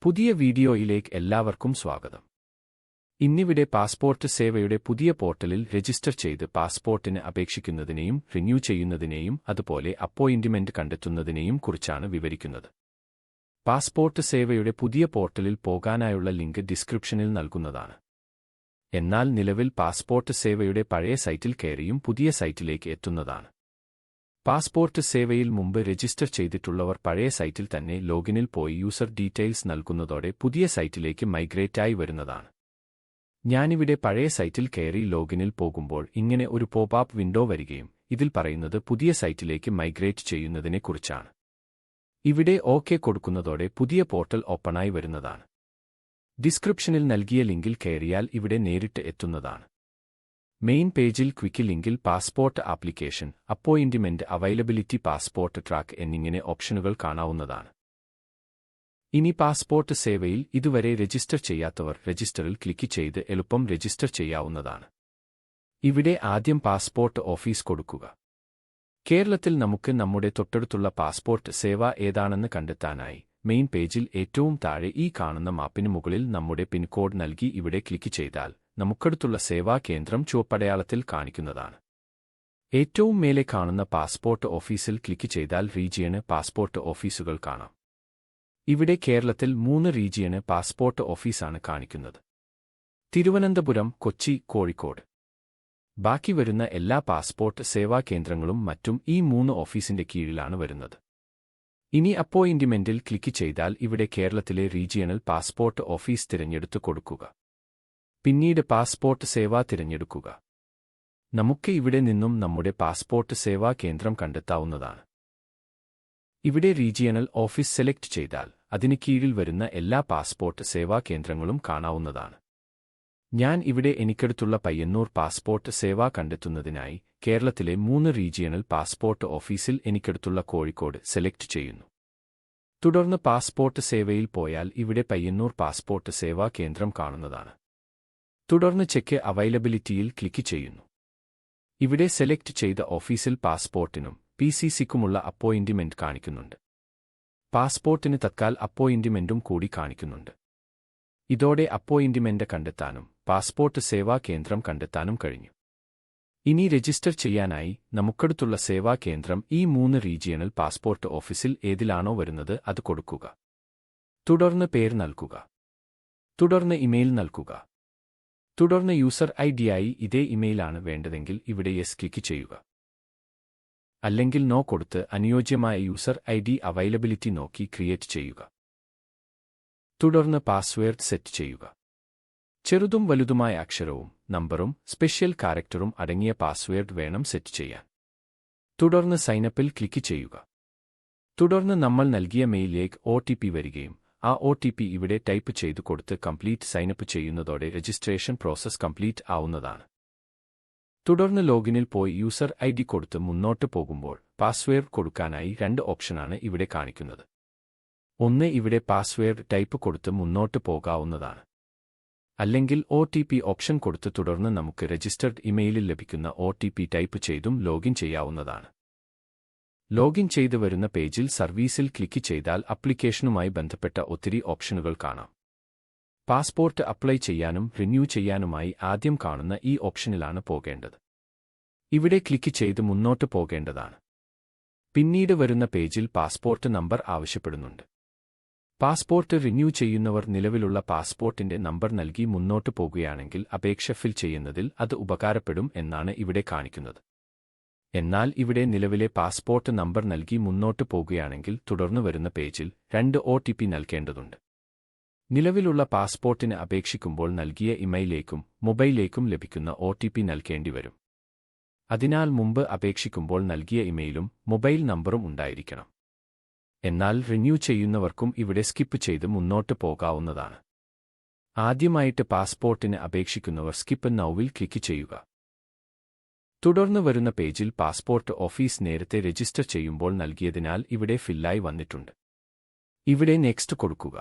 പുതിയ വീഡിയോയിലേക്ക് എല്ലാവർക്കും സ്വാഗതം. ഇന്നിവിടെ പാസ്പോർട്ട് സേവയുടെ പുതിയ പോർട്ടലിൽ രജിസ്റ്റർ ചെയ്ത് പാസ്പോർട്ടിന് അപേക്ഷിക്കുന്നതിനെയും റിന്യൂ ചെയ്യുന്നതിനെയും അതുപോലെ അപ്പോയിന്റ്മെന്റ് കണ്ടെത്തുന്നതിനെയും കുറിച്ചാണ് വിവരിക്കുന്നത്. പാസ്പോർട്ട് സേവയുടെ പുതിയ പോർട്ടലിൽ പോകാനായുള്ള ലിങ്ക് ഡിസ്ക്രിപ്ഷനിൽ നൽകുന്നതാണ്. എന്നാൽ നിലവിൽ പാസ്പോർട്ട് സേവയുടെ പഴയ സൈറ്റിൽ കയറിയും പുതിയ സൈറ്റിലേക്ക് എത്തുന്നതാണ്. പാസ്പോർട്ട് സേവയിൽ മുമ്പ് രജിസ്റ്റർ ചെയ്തിട്ടുള്ളവർ പഴയ സൈറ്റിൽ തന്നെ ലോഗിനിൽ പോയി യൂസർ ഡീറ്റെയിൽസ് നൽകുന്നതോടെ പുതിയ സൈറ്റിലേക്ക് മൈഗ്രേറ്റായി വരുന്നതാണ്. ഞാനിവിടെ പഴയ സൈറ്റിൽ കയറി ലോഗിനിൽ പോകുമ്പോൾ ഇങ്ങനെ ഒരു പോപ്പ് വിൻഡോ വരികയും ഇതിൽ പറയുന്നത് പുതിയ സൈറ്റിലേക്ക് മൈഗ്രേറ്റ് ചെയ്യുന്നതിനെക്കുറിച്ചാണ്. ഇവിടെ ഓക്കെ കൊടുക്കുന്നതോടെ പുതിയ പോർട്ടൽ ഓപ്പണായി വരുന്നതാണ്. ഡിസ്ക്രിപ്ഷനിൽ നൽകിയ ലിങ്കിൽ കയറിയാൽ ഇവിടെ നേരിട്ട് എത്തുന്നതാണ്. മെയിൻ പേജിൽ ക്വിക്ക് ലിങ്കിൽ passport application, appointment, availability, passport track എന്നിങ്ങനെ ഓപ്ഷനുകൾ കാണാവുന്നതാണ്. ഇനി പാസ്പോർട്ട് സേവയിൽ ഇതുവരെ രജിസ്റ്റർ ചെയ്യാത്തവർ രജിസ്റ്ററിൽ ക്ലിക്ക് ചെയ്ത് എളുപ്പം രജിസ്റ്റർ ചെയ്യാവുന്നതാണ്. ഇവിടെ ആദ്യം പാസ്പോർട്ട് ഓഫീസ് കൊടുക്കുക. കേരളത്തിൽ നമുക്ക് നമ്മുടെ തൊട്ടടുത്തുള്ള പാസ്പോർട്ട് സേവ ഏതാണെന്ന് കണ്ടെത്താനായി മെയിൻ പേജിൽ ഏറ്റവും താഴെ ഈ കാണുന്ന മാപ്പിന് മുകളിൽ നമ്മുടെ പിൻകോഡ് നൽകി ഇവിടെ ക്ലിക്ക് ചെയ്താൽ നമുക്കടുത്തുള്ള സേവാ കേന്ദ്രം ചുവപ്പടയാളത്തിൽ കാണിക്കുന്നതാണ്. ഏറ്റവും മേലെ കാണുന്ന പാസ്പോർട്ട് ഓഫീസിൽ ക്ലിക്ക് ചെയ്താൽ റീജിയന് പാസ്പോർട്ട് ഓഫീസുകൾ കാണാം. ഇവിടെ കേരളത്തിൽ 3 റീജിയന് പാസ്പോർട്ട് ഓഫീസാണ് കാണിക്കുന്നത്: തിരുവനന്തപുരം, കൊച്ചി, കോഴിക്കോട്. ബാക്കി വരുന്ന എല്ലാ പാസ്പോർട്ട് സേവാ കേന്ദ്രങ്ങളും മറ്റും ഈ 3 ഓഫീസിന്റെ കീഴിലാണ് വരുന്നത്. ഇനി അപ്പോയിന്റ്മെന്റിൽ ക്ലിക്ക് ചെയ്താൽ ഇവിടെ കേരളത്തിലെ റീജിയണൽ പാസ്പോർട്ട് ഓഫീസ് തിരഞ്ഞെടുത്ത് കൊടുക്കുക. പിന്നീട് പാസ്പോർട്ട് സേവ തിരഞ്ഞെടുക്കുക. നമുക്ക് ഇവിടെ നിന്നും നമ്മുടെ പാസ്പോർട്ട് സേവാ കേന്ദ്രം കണ്ടെത്താവുന്നതാണ്. ഇവിടെ റീജിയണൽ ഓഫീസ് സെലക്ട് ചെയ്താൽ അതിന് കീഴിൽ വരുന്ന എല്ലാ പാസ്പോർട്ട് സേവാ കേന്ദ്രങ്ങളും കാണാവുന്നതാണ്. ഞാൻ ഇവിടെ എനിക്കടുത്തുള്ള പയ്യന്നൂർ പാസ്പോർട്ട് സേവ കണ്ടെത്തുന്നതിനായി കേരളത്തിലെ 3 റീജിയണൽ പാസ്പോർട്ട് ഓഫീസിൽ എനിക്കടുത്തുള്ള കോഴിക്കോട് സെലക്ട് ചെയ്യുന്നു. തുടർന്ന് പാസ്പോർട്ട് സേവയിൽ പോയാൽ ഇവിടെ പയ്യന്നൂർ പാസ്പോർട്ട് സേവാ കേന്ദ്രം കാണുന്നതാണ്. തുടർന്ന് ചെക്ക് അവൈലബിലിറ്റിയിൽ ക്ലിക്ക് ചെയ്യുന്നു. ഇവിടെ സെലക്ട് ചെയ്ത ഓഫീസിൽ പാസ്പോർട്ടിനും PCCക്കുമുള്ള അപ്പോയിന്റ്മെന്റ് കാണിക്കുന്നുണ്ട്. പാസ്പോർട്ടിന് തത്കാൽ അപ്പോയിന്റ്മെന്റും കൂടി കാണിക്കുന്നുണ്ട്. ഇതോടെ അപ്പോയിന്റ്മെന്റ് കണ്ടെത്താനും പാസ്പോർട്ട് സേവാ കേന്ദ്രം കണ്ടെത്താനും കഴിഞ്ഞു. ഇനി രജിസ്റ്റർ ചെയ്യാനായി നമുക്കടുത്തുള്ള സേവാ കേന്ദ്രം ഈ 3 റീജിയണൽ പാസ്പോർട്ട് ഓഫീസിൽ ഏതിലാണോ വരുന്നത് അത് കൊടുക്കുക. തുടർന്ന് പേര് നൽകുക. തുടർന്ന് ഇമെയിൽ നൽകുക. തുടർന്ന് യൂസർ ഐഡിയായി ഇതേ ഇമെയിലാണ് വേണ്ടതെങ്കിൽ ഇവിടെ യെസ് ക്ലിക്ക് ചെയ്യുക. അല്ലെങ്കിൽ നോ കൊടുത്ത് അനുയോജ്യമായ യൂസർ ID അവൈലബിലിറ്റി നോക്കി ക്രിയേറ്റ് ചെയ്യുക. തുടർന്ന് പാസ്വേഡ് സെറ്റ് ചെയ്യുക. ചെറുതും വലുതുമായ അക്ഷരവും നമ്പറും സ്പെഷ്യൽ ക്യാരക്ടറും അടങ്ങിയ പാസ്വേഡ് വേണം സെറ്റ് ചെയ്യാൻ. തുടർന്ന് സൈനപ്പിൽ ക്ലിക്ക് ചെയ്യുക. തുടർന്ന് നമ്മൾ നൽകിയ മെയിലിലേക്ക് OTP വരികയും ആ OTP ഇവിടെ ടൈപ്പ് ചെയ്തു കൊടുത്ത് കംപ്ലീറ്റ് സൈനപ്പ് ചെയ്യുന്നതോടെ രജിസ്ട്രേഷൻ പ്രോസസ് കംപ്ലീറ്റ് ആവുന്നതാണ്. തുടർന്ന് ലോഗിനിൽ പോയി യൂസർ ID കൊടുത്ത് മുന്നോട്ട് പോകുമ്പോൾ പാസ്വേഡ് കൊടുക്കാനായി 2 ഓപ്ഷനാണ് ഇവിടെ കാണിക്കുന്നത്. ഒന്ന്, ഇവിടെ പാസ്വേഡ് ടൈപ്പ് കൊടുത്ത് മുന്നോട്ട് പോകാവുന്നതാണ്. അല്ലെങ്കിൽ OTP ഓപ്ഷൻ കൊടുത്ത് തുടർന്ന് നമുക്ക് രജിസ്റ്റർഡ് ഇമെയിലിൽ ലഭിക്കുന്ന OTP ടൈപ്പ് ചെയ്തും ലോഗിൻ ചെയ്യാവുന്നതാണ്. ലോഗിൻ ചെയ്ത് വരുന്ന പേജിൽ സർവീസിൽ ക്ലിക്ക് ചെയ്താൽ ആപ്ലിക്കേഷനുമായി ബന്ധപ്പെട്ട ഒത്തിരി ഓപ്ഷനുകൾ കാണാം. പാസ്പോർട്ട് അപ്ലൈ ചെയ്യാനും റിന്യൂ ചെയ്യാനുമായി ആദ്യം കാണുന്ന ഈ ഓപ്ഷനിലാണ് പോകേണ്ടത്. ഇവിടെ ക്ലിക്ക് ചെയ്ത് മുന്നോട്ട് പോകേണ്ടതാണ്. പിന്നീട് വരുന്ന പേജിൽ പാസ്പോർട്ട് നമ്പർ ആവശ്യപ്പെടുന്നുണ്ട്. പാസ്പോർട്ട് റിന്യൂ ചെയ്യുന്നവർ നിലവിലുള്ള പാസ്പോർട്ടിന്റെ നമ്പർ നൽകി മുന്നോട്ട് പോകുകയാണെങ്കിൽ അപേക്ഷ ഫിൽ ചെയ്യുന്നതിൽ അത് ഉപകാരപ്പെടും എന്നാണ് ഇവിടെ കാണിക്കുന്നത്. എന്നാൽ ഇവിടെ നിലവിലെ പാസ്പോർട്ട് നമ്പർ നൽകി മുന്നോട്ട് പോകുകയാണെങ്കിൽ തുടർന്ന് വരുന്ന പേജിൽ 2 OTP നൽകേണ്ടതുണ്ട്. നിലവിലുള്ള പാസ്പോർട്ടിന് അപേക്ഷിക്കുമ്പോൾ നൽകിയ ഇമെയിലേക്കും മൊബൈലിലേക്കും ലഭിക്കുന്ന OTP നൽകേണ്ടി വരും. അതിനാൽ മുമ്പ് അപേക്ഷിക്കുമ്പോൾ നൽകിയ ഇമെയിലും മൊബൈൽ നമ്പറും ഉണ്ടായിരിക്കണം. എന്നാൽ റിന്യൂ ചെയ്യുന്നവർക്കും ഇവിടെ സ്കിപ്പ് ചെയ്ത് മുന്നോട്ട് പോകാവുന്നതാണ്. ആദ്യമായിട്ട് പാസ്പോർട്ടിന് അപേക്ഷിക്കുന്നവർ സ്കിപ്പ് നൗവിൽ ക്ലിക്ക് ചെയ്യുക. തുടർന്ന് വരുന്ന പേജിൽ പാസ്പോർട്ട് ഓഫീസ് നേരത്തെ രജിസ്റ്റർ ചെയ്യുമ്പോൾ നൽകിയതിനാൽ ഇവിടെ ഫില്ലായി വന്നിട്ടുണ്ട്. ഇവിടെ നെക്സ്റ്റ് കൊടുക്കുക.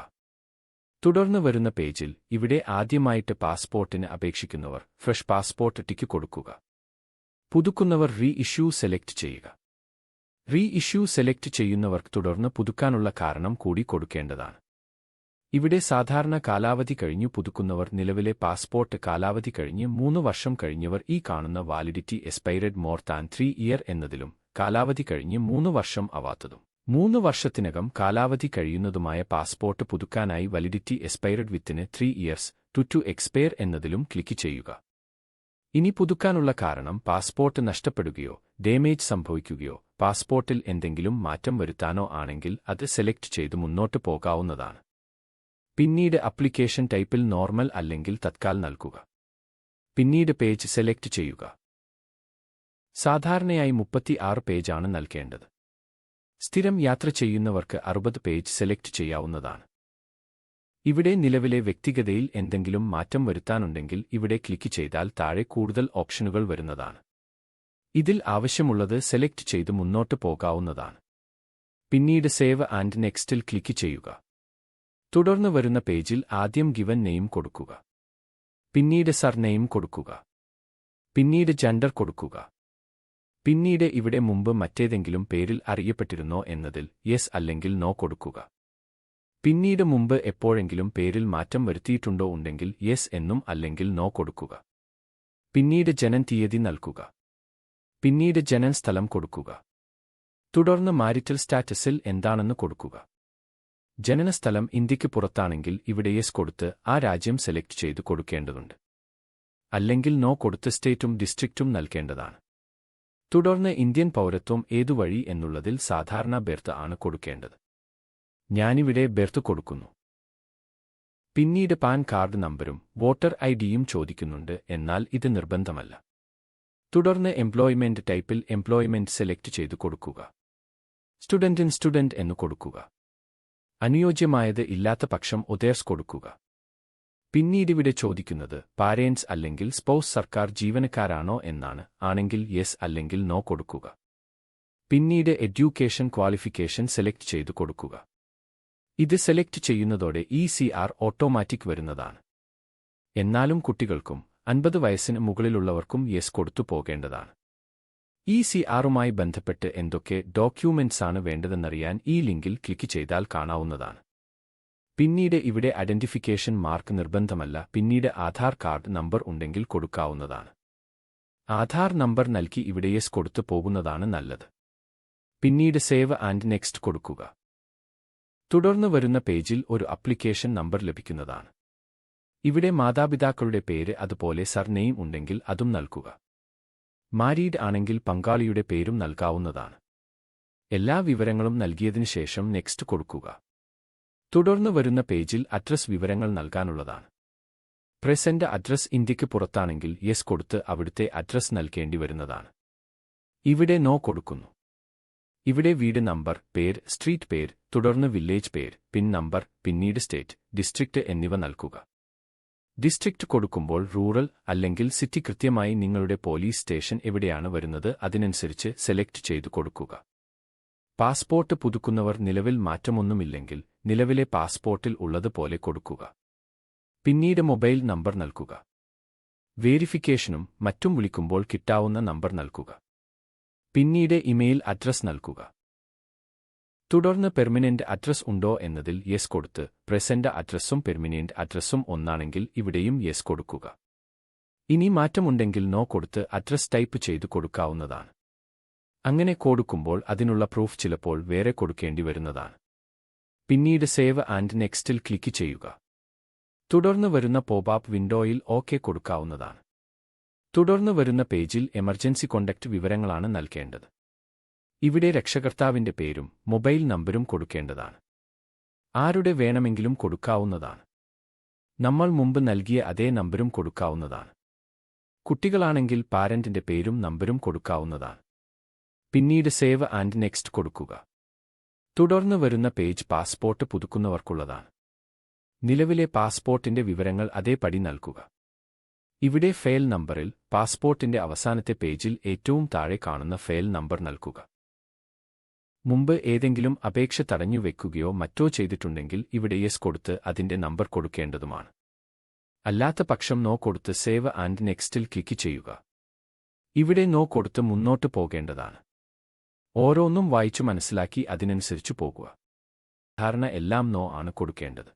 തുടർന്ന് വരുന്ന പേജിൽ ഇവിടെ ആദ്യമായിട്ട് പാസ്പോർട്ടിന് അപേക്ഷിക്കുന്നവർ ഫ്രഷ് പാസ്പോർട്ട് ടിക്ക് കൊടുക്കുക. പുതുക്കുന്നവർ ഇഷ്യൂ സെലക്ട് ചെയ്യുക. ഇഷ്യൂ സെലക്ട് ചെയ്യുന്നവർക്ക് തുടർന്ന് പുതുക്കാനുള്ള കാരണം കൂടി കൊടുക്കേണ്ടതാണ്. ഇവിടെ സാധാരണ കാലാവധി കഴിഞ്ഞു പുതുക്കുന്നവർ, നിലവിലെ പാസ്പോർട്ട് കാലാവധി കഴിഞ്ഞ് 3 വർഷം കഴിഞ്ഞവർ, ഈ കാണുന്ന വാലിഡിറ്റി എക്സ്പൈറഡ് മോർ താൻ 3 ഇയർ എന്നതിലും, കാലാവധി കഴിഞ്ഞ് 3 വർഷം ആവാത്തതും 3 വർഷത്തിനകം കാലാവധി കഴിയുന്നതുമായ പാസ്പോർട്ട് പുതുക്കാനായി വാലിഡിറ്റി എക്സ്പൈറഡ് വിത്തിന് 3 ഇയേഴ്സ് ടു എക്സ്പയർ എന്നതിലും ക്ലിക്ക് ചെയ്യുക. ഇനി പുതുക്കാനുള്ള കാരണം പാസ്പോർട്ട് നഷ്ടപ്പെടുകയോ ഡാമേജ് സംഭവിക്കുകയോ പാസ്പോർട്ടിൽ എന്തെങ്കിലും മാറ്റം വരുത്താനോ ആണെങ്കിൽ അത് സെലക്ട് ചെയ്ത് മുന്നോട്ട് പോകാവുന്നതാണ്. പിന്നീട് അപ്ലിക്കേഷൻ ടൈപ്പിൽ നോർമൽ അല്ലെങ്കിൽ തത്കാൽ നൽകുക. പിന്നീട് പേജ് സെലക്ട് ചെയ്യുക. സാധാരണയായി 36 പേജാണ് നൽകേണ്ടത്. സ്ഥിരം യാത്ര ചെയ്യുന്നവർക്ക് 60 പേജ് സെലക്ട് ചെയ്യാവുന്നതാണ്. ഇവിടെ നിലവിലെ വ്യക്തിഗതയിൽ എന്തെങ്കിലും മാറ്റം വരുത്താനുണ്ടെങ്കിൽ ഇവിടെ ക്ലിക്ക് ചെയ്താൽ താഴെ കൂടുതൽ ഓപ്ഷനുകൾ വരുന്നതാണ്. ഇതിൽ ആവശ്യമുള്ളത് സെലക്ട് ചെയ്ത് മുന്നോട്ട് പോകാവുന്നതാണ്. പിന്നീട് സേവ് ആൻഡ് നെക്സ്റ്റിൽ ക്ലിക്ക് ചെയ്യുക. തുടർന്ന് വരുന്ന പേജിൽ ആദ്യം ഗിവൻ നെയിം കൊടുക്കുക. പിന്നീട് സർനെയിം കൊടുക്കുക. പിന്നീട് ജെൻഡർ കൊടുക്കുക. പിന്നീട് ഇവിടെ മുമ്പ് മറ്റേതെങ്കിലും പേരിൽ അറിയപ്പെട്ടിരുന്നോ എന്നതിൽ യെസ് അല്ലെങ്കിൽ നോ കൊടുക്കുക. പിന്നീട് മുമ്പ് എപ്പോഴെങ്കിലും പേരിൽ മാറ്റം വരുത്തിയിട്ടുണ്ടോ ഉണ്ടെങ്കിൽ യെസ് എന്നും അല്ലെങ്കിൽ നോ കൊടുക്കുക. പിന്നീട് ജനന തീയതി നൽകുക. പിന്നീട് ജനന സ്ഥലം കൊടുക്കുക. തുടർന്ന് മാരിറ്റൽ സ്റ്റാറ്റസിൽ എന്താണെന്ന് കൊടുക്കുക. ജനനസ്ഥലം ഇന്ത്യക്ക് പുറത്താണെങ്കിൽ ഇവിടെ യെസ് കൊടുത്ത് ആ രാജ്യം സെലക്ട് ചെയ്ത് കൊടുക്കേണ്ടതുണ്ട്. അല്ലെങ്കിൽ നോ കൊടുത്ത് സ്റ്റേറ്റും ഡിസ്ട്രിക്റ്റും നൽകേണ്ടതാണ്. തുടർന്ന് ഇന്ത്യൻ പൗരത്വം ഏതുവഴി എന്നുള്ളതിൽ സാധാരണ ബെർത്ത് ആണ് കൊടുക്കേണ്ടത്. ഞാനിവിടെ ബെർത്ത് കൊടുക്കുന്നു. പിന്നീട് പാൻ കാർഡ് നമ്പരും വോട്ടർ ഐഡിയും ചോദിക്കുന്നുണ്ട്, എന്നാൽ ഇത് നിർബന്ധമല്ല. തുടർന്ന് എംപ്ലോയ്മെന്റ് ടൈപ്പിൽ എംപ്ലോയ്മെന്റ് സെലക്ട് ചെയ്ത് കൊടുക്കുക. സ്റ്റുഡന്റിന് സ്റ്റുഡന്റ് എന്ന് കൊടുക്കുക. അനുയോജ്യമായത് ഇല്ലാത്ത പക്ഷം ഒതേഴ്സ് കൊടുക്കുക. പിന്നീടിവിടെ ചോദിക്കുന്നത് പാരന്റ്സ് അല്ലെങ്കിൽ സ്പൗസ് സർക്കാർ ജീവനക്കാരാണോ എന്നാണ്. ആണെങ്കിൽ യെസ് അല്ലെങ്കിൽ നോ കൊടുക്കുക. പിന്നീട് എഡ്യൂക്കേഷൻ ക്വാളിഫിക്കേഷൻ സെലക്ട് ചെയ്ത് കൊടുക്കുക. ഇത് സെലക്ട് ചെയ്യുന്നതോടെ ECR ഓട്ടോമാറ്റിക് വരുന്നതാണ്. എന്നാലും കുട്ടികൾക്കും 50 വയസ്സിന് മുകളിലുള്ളവർക്കും യെസ് കൊടുത്തു പോകേണ്ടതാണ്. ECRുമായി ബന്ധപ്പെട്ട് എന്തൊക്കെ ഡോക്യുമെന്റ്സാണ് വേണ്ടതെന്നറിയാൻ ഈ ലിങ്കിൽ ക്ലിക്ക് ചെയ്താൽ കാണാവുന്നതാണ്. പിന്നീട് ഇവിടെ ഐഡന്റിഫിക്കേഷൻ മാർക്ക് നിർബന്ധമല്ല. പിന്നീട് ആധാർ കാർഡ് നമ്പർ ഉണ്ടെങ്കിൽ കൊടുക്കാവുന്നതാണ്. ആധാർ നമ്പർ നൽകി ഇവിടെ യെസ് കൊടുത്തു പോകുന്നതാണ് നല്ലത്. പിന്നീട് സേവ് ആൻഡ് നെക്സ്റ്റ് കൊടുക്കുക. തുടർന്ന് വരുന്ന പേജിൽ ഒരു അപ്ലിക്കേഷൻ നമ്പർ ലഭിക്കുന്നതാണ്. ഇവിടെ മാതാപിതാക്കളുടെ പേര് അതുപോലെ സർനെയിം ഉണ്ടെങ്കിൽ അതും നൽകുക. മാരീഡ് ആണെങ്കിൽ പങ്കാളിയുടെ പേരും നൽകാവുന്നതാണ്. എല്ലാ വിവരങ്ങളും നൽകിയതിനു ശേഷം നെക്സ്റ്റ് കൊടുക്കുക. തുടർന്ന് വരുന്ന പേജിൽ അഡ്രസ് വിവരങ്ങൾ നൽകാനുള്ളതാണ്. പ്രസന്റ് അഡ്രസ് ഇന്ത്യക്ക് പുറത്താണെങ്കിൽ യെസ് കൊടുത്ത് അവിടുത്തെ അഡ്രസ് നൽകേണ്ടി വരുന്നതാണ്. ഇവിടെ നോ കൊടുക്കുന്നു. ഇവിടെ വീട് നമ്പർ, പേര്, സ്ട്രീറ്റ് പേര്, തുടർന്ന് വില്ലേജ് പേര്, പിൻ നമ്പർ, പിന്നീട് സ്റ്റേറ്റ്, ഡിസ്ട്രിക്റ്റ് എന്നിവ നൽകുക. ഡിസ്ട്രിക്റ്റ് കൊടുക്കുമ്പോൾ റൂറൽ അല്ലെങ്കിൽ സിറ്റി കൃത്യമായി നിങ്ങളുടെ പോലീസ് സ്റ്റേഷൻ എവിടെയാണ് വരുന്നത് അതിനനുസരിച്ച് സെലക്ട് ചെയ്തു കൊടുക്കുക. പാസ്പോർട്ട് പുതുക്കുന്നവർ നിലവിൽ മാറ്റമൊന്നുമില്ലെങ്കിൽ നിലവിലെ പാസ്പോർട്ടിൽ ഉള്ളതുപോലെ കൊടുക്കുക. പിന്നീട് മൊബൈൽ നമ്പർ നൽകുക. വേരിഫിക്കേഷനും മറ്റും വിളിക്കുമ്പോൾ കിട്ടാവുന്ന നമ്പർ നൽകുക. പിന്നീട് ഇമെയിൽ അഡ്രസ് നൽകുക. തുടർന്ന് പെർമനന്റ് അഡ്രസ് ഉണ്ടോ എന്നതിൽ യെസ് കൊടുത്ത് പ്രസന്റ് അഡ്രസ്സും പെർമനന്റ് അഡ്രസ്സും ഒന്നാണെങ്കിൽ ഇവിടെയും യെസ് കൊടുക്കുക. ഇനി മാറ്റമുണ്ടെങ്കിൽ നോ കൊടുത്ത് അഡ്രസ് ടൈപ്പ് ചെയ്തു കൊടുക്കാവുന്നതാണ്. അങ്ങനെ കൊടുക്കുമ്പോൾ അതിനുള്ള പ്രൂഫ് ചിലപ്പോൾ വേറെ കൊടുക്കേണ്ടി വരുന്നതാണ്. പിന്നീട് സേവ് ആൻഡ് നെക്സ്റ്റിൽ ക്ലിക്ക് ചെയ്യുക. തുടർന്ന് വരുന്ന പോപ്പ് വിൻഡോയിൽ ഓക്കെ കൊടുക്കാവുന്നതാണ്. തുടർന്ന് വരുന്ന പേജിൽ എമർജൻസി കോണ്ടാക്ട് വിവരങ്ങളാണ് നൽകേണ്ടത്. ഇവിടെ രക്ഷകർത്താവിന്റെ പേരും മൊബൈൽ നമ്പരും കൊടുക്കേണ്ടതാണ്. ആരുടെ വേണമെങ്കിലും കൊടുക്കാവുന്നതാണ്. നമ്മൾ മുമ്പ് നൽകിയ അതേ നമ്പരും കൊടുക്കാവുന്നതാണ്. കുട്ടികളാണെങ്കിൽ പാരന്റിന്റെ പേരും നമ്പരും കൊടുക്കാവുന്നതാണ്. പിന്നീട് സേവ് ആൻഡ് നെക്സ്റ്റ് കൊടുക്കുക. തുടർന്ന് വരുന്ന പേജ് പാസ്പോർട്ട് പുതുക്കുന്നവർക്കുള്ളതാണ്. നിലവിലെ പാസ്പോർട്ടിന്റെ വിവരങ്ങൾ അതേപടി നൽകുക. ഇവിടെ ഫയൽ നമ്പറിൽ പാസ്പോർട്ടിന്റെ അവസാനത്തെ പേജിൽ ഏറ്റവും താഴെ കാണുന്ന ഫയൽ നമ്പർ നൽകുക. മുമ്പ് ഏതെങ്കിലും അപേക്ഷ തടഞ്ഞുവെക്കുകയോ മറ്റോ ചെയ്തിട്ടുണ്ടെങ്കിൽ ഇവിടെ യെസ് കൊടുത്ത് അതിന്റെ നമ്പർ കൊടുക്കേണ്ടതുമാണ്. അല്ലാത്ത പക്ഷം നോ കൊടുത്ത് സേവ് ആൻഡ് നെക്സ്റ്റിൽ ക്ലിക്ക് ചെയ്യുക. ഇവിടെ നോ കൊടുത്ത് മുന്നോട്ട് പോകേണ്ടതാണ്. ഓരോന്നും വായിച്ചു മനസ്സിലാക്കി അതിനനുസരിച്ചു പോകുക. സാധാരണ എല്ലാം നോ ആണ് കൊടുക്കേണ്ടത്.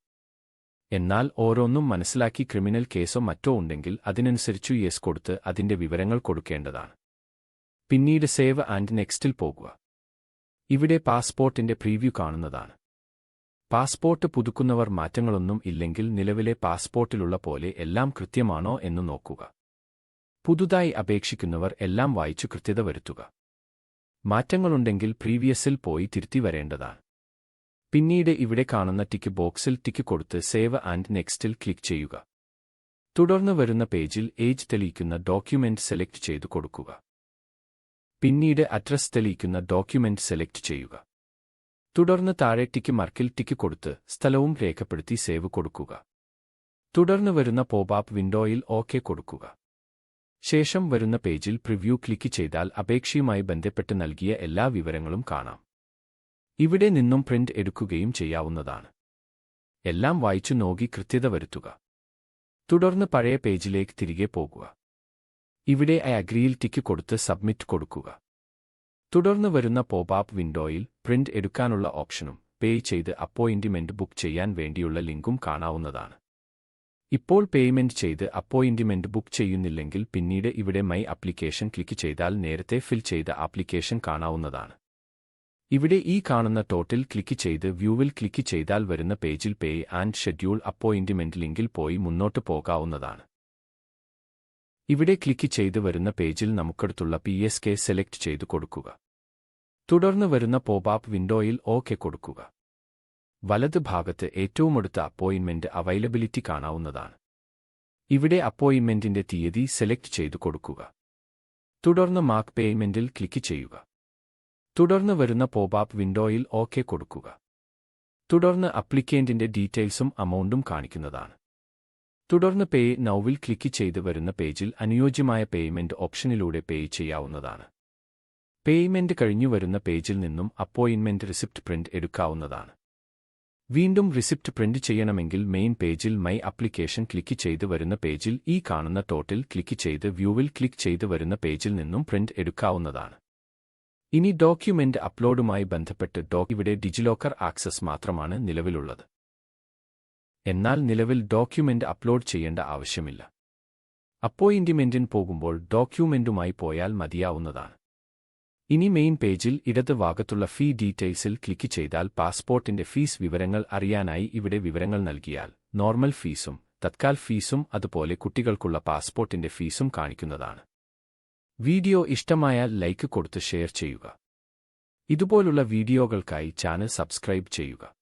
എന്നാൽ ഓരോന്നും മനസ്സിലാക്കി ക്രിമിനൽ കേസോ മറ്റോ ഉണ്ടെങ്കിൽ അതിനനുസരിച്ചു യെസ് കൊടുത്ത് അതിന്റെ വിവരങ്ങൾ കൊടുക്കേണ്ടതാണ്. പിന്നീട് സേവ് ആൻഡ് നെക്സ്റ്റിൽ പോകുക. ഇവിടെ പാസ്പോർട്ടിന്റെ പ്രീവ്യൂ കാണുന്നതാണ്. പാസ്പോർട്ട് പുതുക്കുന്നവർ മാറ്റങ്ങളൊന്നും ഇല്ലെങ്കിൽ നിലവിലെ പാസ്പോർട്ടിലുള്ള പോലെ എല്ലാം കൃത്യമാണോ എന്ന് നോക്കുക. പുതുതായി അപേക്ഷിക്കുന്നവർ എല്ലാം വായിച്ചു കൃത്യത വരുത്തുക. മാറ്റങ്ങളുണ്ടെങ്കിൽ പ്രീവിയസിൽ പോയി തിരുത്തി വരേണ്ടതാണ്. പിന്നീട് ഇവിടെ കാണുന്ന ടിക്ക് ബോക്സിൽ ടിക്ക് കൊടുത്ത് സേവ് ആൻഡ് നെക്സ്റ്റിൽ ക്ലിക്ക് ചെയ്യുക. തുടർന്ന് വരുന്ന പേജിൽ ഏജ് തെളിയിക്കുന്ന ഡോക്യുമെന്റ് സെലക്ട് ചെയ്തു കൊടുക്കുക. പിന്നീട് അഡ്രസ് തെളിയിക്കുന്ന ഡോക്യുമെന്റ് സെലക്ട് ചെയ്യുക. തുടർന്ന് താഴെ ടിക്ക് മാർക്കിൽ ടിക്ക് കൊടുത്ത് സ്ഥലവും രേഖപ്പെടുത്തി സേവ് കൊടുക്കുക. തുടർന്ന് വരുന്ന പോപ്പ് വിൻഡോയിൽ ഓക്കെ കൊടുക്കുക. ശേഷം വരുന്ന പേജിൽ പ്രിവ്യൂ ക്ലിക്ക് ചെയ്താൽ അപേക്ഷയുമായി ബന്ധപ്പെട്ട് നൽകിയ എല്ലാ വിവരങ്ങളും കാണാം. ഇവിടെ നിന്നും പ്രിന്റ് എടുക്കുകയും ചെയ്യാവുന്നതാണ്. എല്ലാം വായിച്ചു നോക്കി കൃത്യത വരുത്തുക. തുടർന്ന് പഴയ പേജിലേക്ക് തിരികെ പോകുക. ഇവിടെ ഐ അഗ്രിയിൽ ടിക്ക് കൊടുത്ത് സബ്മിറ്റ് കൊടുക്കുക. തുടർന്ന് വരുന്ന പോപ്പ് വിൻഡോയിൽ പ്രിന്റ് എടുക്കാനുള്ള ഓപ്ഷനും പേ ചെയ്ത് അപ്പോയിന്റ്മെന്റ് ബുക്ക് ചെയ്യാൻ വേണ്ടിയുള്ള ലിങ്കും കാണാവുന്നതാണ്. ഇപ്പോൾ പേയ്മെന്റ് ചെയ്ത് അപ്പോയിന്റ്മെന്റ് ബുക്ക് ചെയ്യുന്നില്ലെങ്കിൽ പിന്നീട് ഇവിടെ മൈ ആപ്ലിക്കേഷൻ ക്ലിക്ക് ചെയ്താൽ നേരത്തെ ഫിൽ ചെയ്ത ആപ്ലിക്കേഷൻ കാണാവുന്നതാണ്. ഇവിടെ ഈ കാണുന്ന ടോട്ടൽ ക്ലിക്ക് ചെയ്ത് വ്യൂവിൽ ക്ലിക്ക് ചെയ്താൽ വരുന്ന പേജിൽ പേ ആൻഡ് ഷെഡ്യൂൾ അപ്പോയിന്റ്മെന്റ് ലിങ്കിൽ പോയി മുന്നോട്ട് പോകാവുന്നതാണ്. ഇവിടെ ക്ലിക്ക് ചെയ്ത് വരുന്ന പേജിൽ നമുക്കടുത്തുള്ള PSK സെലക്ട് ചെയ്തു കൊടുക്കുക. തുടർന്ന് വരുന്ന പോപ്പ് വിൻഡോയിൽ ഓക്കെ കൊടുക്കുക. വലത് ഭാഗത്ത് ഏറ്റവും അടുത്ത അപ്പോയിന്റ്മെന്റ് അവൈലബിലിറ്റി കാണാവുന്നതാണ്. ഇവിടെ അപ്പോയിന്റ്മെന്റിന്റെ തീയതി സെലക്ട് ചെയ്തു കൊടുക്കുക. തുടർന്ന് മാർക്ക് പേയ്മെന്റിൽ ക്ലിക്ക് ചെയ്യുക. തുടർന്ന് വരുന്ന പോപ്പ് വിൻഡോയിൽ ഓക്കെ കൊടുക്കുക. തുടർന്ന് അപ്ലിക്കന്റിന്റെ ഡീറ്റെയിൽസും അമൗണ്ടും കാണിക്കുന്നതാണ്. തുടർന്ന് പേ നൗവിൽ ക്ലിക്ക് ചെയ്ത് വരുന്ന പേജിൽ അനുയോജ്യമായ പേയ്മെന്റ് ഓപ്ഷനിലൂടെ പേ ചെയ്യാവുന്നതാണ്. പേയ്മെന്റ് കഴിഞ്ഞു വരുന്ന പേജിൽ നിന്നും അപ്പോയിന്റ്മെന്റ് റിസിപ്റ്റ് പ്രിന്റ് എടുക്കാവുന്നതാണ്. വീണ്ടും റിസിപ്റ്റ് പ്രിന്റ് ചെയ്യണമെങ്കിൽ മെയിൻ പേജിൽ മൈ ആപ്ലിക്കേഷൻ ക്ലിക്ക് ചെയ്ത് വരുന്ന പേജിൽ ഈ കാണുന്ന ടോട്ടൽ ക്ലിക്ക് ചെയ്ത് വ്യൂവിൽ ക്ലിക്ക് ചെയ്ത് വരുന്ന പേജിൽ നിന്നും പ്രിന്റ് എടുക്കാവുന്നതാണ്. ഇനി ഡോക്യുമെന്റ് അപ്ലോഡുമായി ബന്ധപ്പെട്ട് ഇവിടെ ഡിജിലോക്കർ ആക്സസ് മാത്രമാണ് നിലവിലുള്ളത്. എന്നാൽ നിലവിൽ ഡോക്യുമെന്റ് അപ്ലോഡ് ചെയ്യേണ്ട ആവശ്യമില്ല. അപ്പോയിന്റ്മെന്റിന് പോകുമ്പോൾ ഡോക്യുമെന്റുമായി പോയാൽ മതിയാവുന്നതാണ്. ഇനി മെയിൻ പേജിൽ ഇടത് ഭാഗത്തുള്ള ഫീ ഡീറ്റെയിൽസിൽ ക്ലിക്ക് ചെയ്താൽ പാസ്പോർട്ടിന്റെ ഫീസ് വിവരങ്ങൾ അറിയാനായി ഇവിടെ വിവരങ്ങൾ നൽകിയാൽ നോർമൽ ഫീസും തത്കാൽ ഫീസും അതുപോലെ കുട്ടികൾക്കുള്ള പാസ്പോർട്ടിന്റെ ഫീസും കാണിക്കുന്നതാണ്. വീഡിയോ ഇഷ്ടമായാൽ ലൈക്ക് കൊടുത്ത് ഷെയർ ചെയ്യുക. ഇതുപോലുള്ള വീഡിയോകൾക്കായി ചാനൽ സബ്സ്ക്രൈബ് ചെയ്യുക.